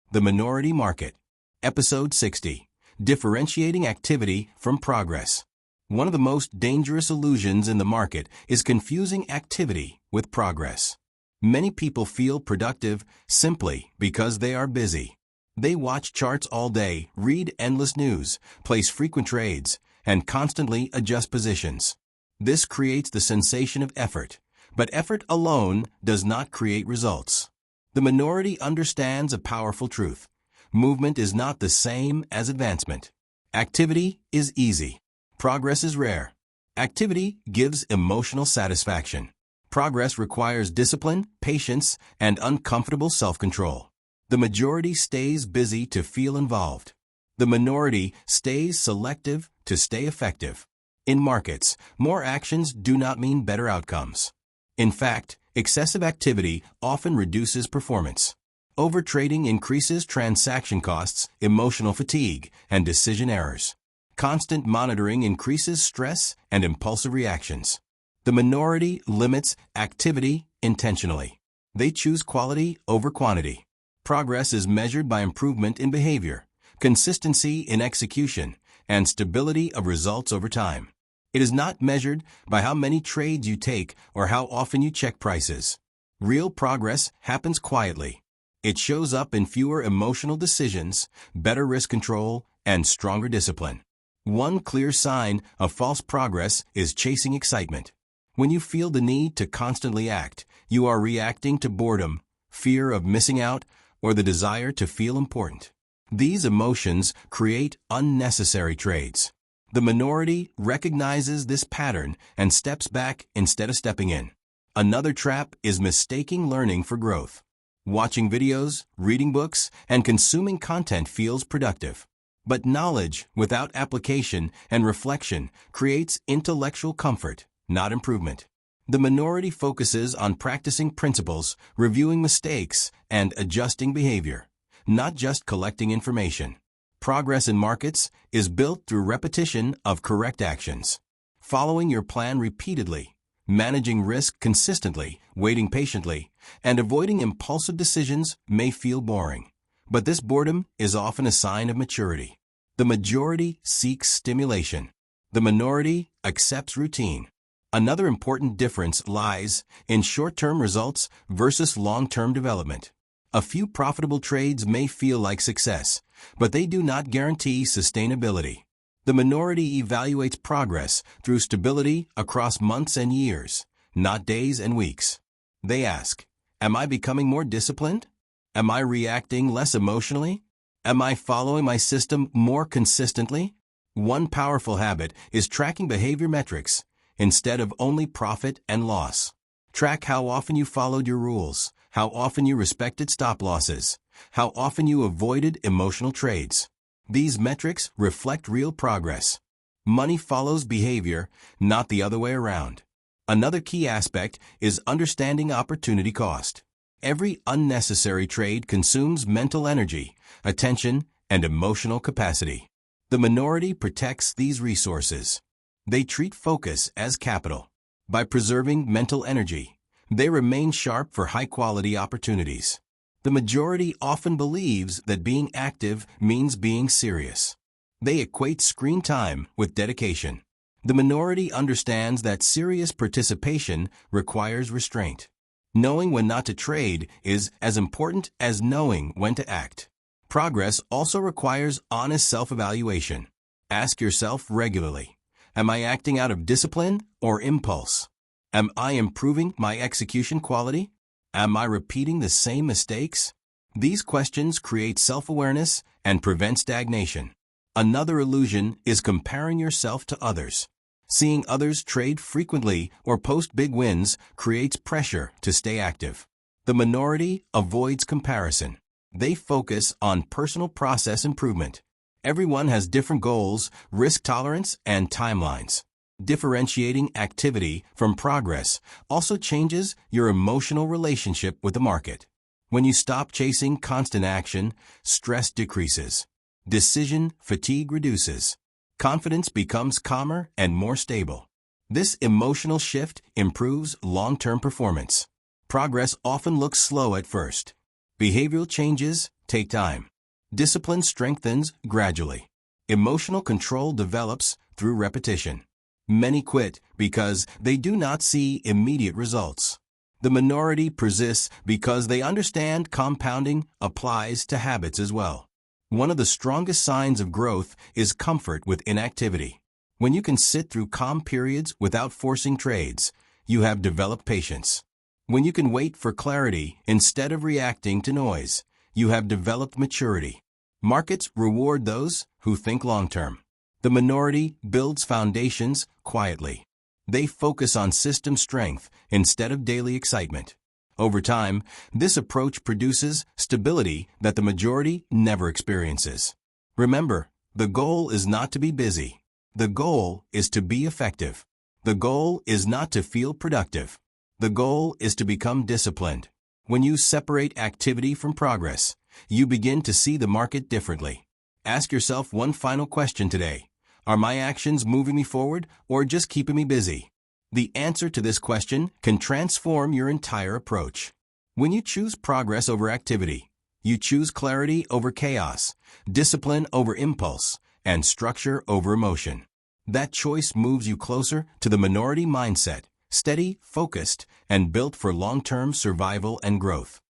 The Minority Market. Episode 60. Differentiating Activity from Progress. One of the most dangerous illusions in the market is confusing activity with progress. Many people feel productive simply because they are busy. They watch charts all day, read endless news, place frequent trades, and constantly adjust positions. This creates the sensation of effort, but effort alone does not create results. The minority understands a powerful truth. Movement is not the same as advancement. Activity is easy. Progress is rare. Activity gives emotional satisfaction. Progress requires discipline, patience, and uncomfortable self-control. The majority stays busy to feel involved. The minority stays selective to stay effective. In markets, more actions do not mean better outcomes. In fact, excessive activity often reduces performance. Overtrading increases transaction costs, emotional fatigue, and decision errors. Constant monitoring increases stress and impulsive reactions. The minority limits activity intentionally. They choose quality over quantity. Progress is measured by improvement in behavior, consistency in execution, and stability of results over time. It is not measured by how many trades you take or how often you check prices. Real progress happens quietly. It shows up in fewer emotional decisions, better risk control, and stronger discipline. One clear sign of false progress is chasing excitement. When you feel the need to constantly act, you are reacting to boredom, fear of missing out, or the desire to feel important. These emotions create unnecessary trades. The minority recognizes this pattern and steps back instead of stepping in. Another trap is mistaking learning for growth. Watching videos, reading books, and consuming content feels productive. But knowledge without application and reflection creates intellectual comfort, not improvement. The minority focuses on practicing principles, reviewing mistakes, and adjusting behavior, not just collecting information. Progress in markets is built through repetition of correct actions. Following your plan repeatedly, managing risk consistently, waiting patiently, and avoiding impulsive decisions may feel boring. But this boredom is often a sign of maturity. The majority seeks stimulation. The minority accepts routine. Another important difference lies in short-term results versus long-term development. A few profitable trades may feel like success, but they do not guarantee sustainability. The minority evaluates progress through stability across months and years, not days and weeks. They ask, am I becoming more disciplined? Am I reacting less emotionally? Am I following my system more consistently? One powerful habit is tracking behavior metrics instead of only profit and loss. Track how often you followed your rules, how often you respected stop losses, how often you avoided emotional trades. These metrics reflect real progress. Money follows behavior, not the other way around. Another key aspect is understanding opportunity cost. Every unnecessary trade consumes mental energy, attention, and emotional capacity. The minority protects these resources. They treat focus as capital. By preserving mental energy, they remain sharp for high-quality opportunities. The majority often believes that being active means being serious. They equate screen time with dedication. The minority understands that serious participation requires restraint. Knowing when not to trade is as important as knowing when to act. Progress also requires honest self-evaluation. Ask yourself regularly, am I acting out of discipline or impulse? Am I improving my execution quality? Am I repeating the same mistakes? These questions create self-awareness and prevent stagnation. Another illusion is comparing yourself to others. Seeing others trade frequently or post big wins creates pressure to stay active. The minority avoids comparison. They focus on personal process improvement. Everyone has different goals, risk tolerance, and timelines. Differentiating activity from progress also changes your emotional relationship with the market. When you stop chasing constant action, stress decreases. Decision fatigue reduces. Confidence becomes calmer and more stable. This emotional shift improves long-term performance. Progress often looks slow at first. Behavioral changes take time. Discipline strengthens gradually. Emotional control develops through repetition. Many quit because they do not see immediate results. The minority persists because they understand compounding applies to habits as well. One of the strongest signs of growth is comfort with inactivity. When you can sit through calm periods without forcing trades, you have developed patience. When you can wait for clarity instead of reacting to noise, you have developed maturity. Markets reward those who think long-term. The minority builds foundations quietly. They focus on system strength instead of daily excitement. Over time, this approach produces stability that the majority never experiences. Remember, the goal is not to be busy. The goal is to be effective. The goal is not to feel productive. The goal is to become disciplined. When you separate activity from progress, you begin to see the market differently. Ask yourself one final question today. Are my actions moving me forward or just keeping me busy? The answer to this question can transform your entire approach. When you choose progress over activity, you choose clarity over chaos, discipline over impulse, and structure over emotion. That choice moves you closer to the minority mindset, steady, focused, and built for long-term survival and growth.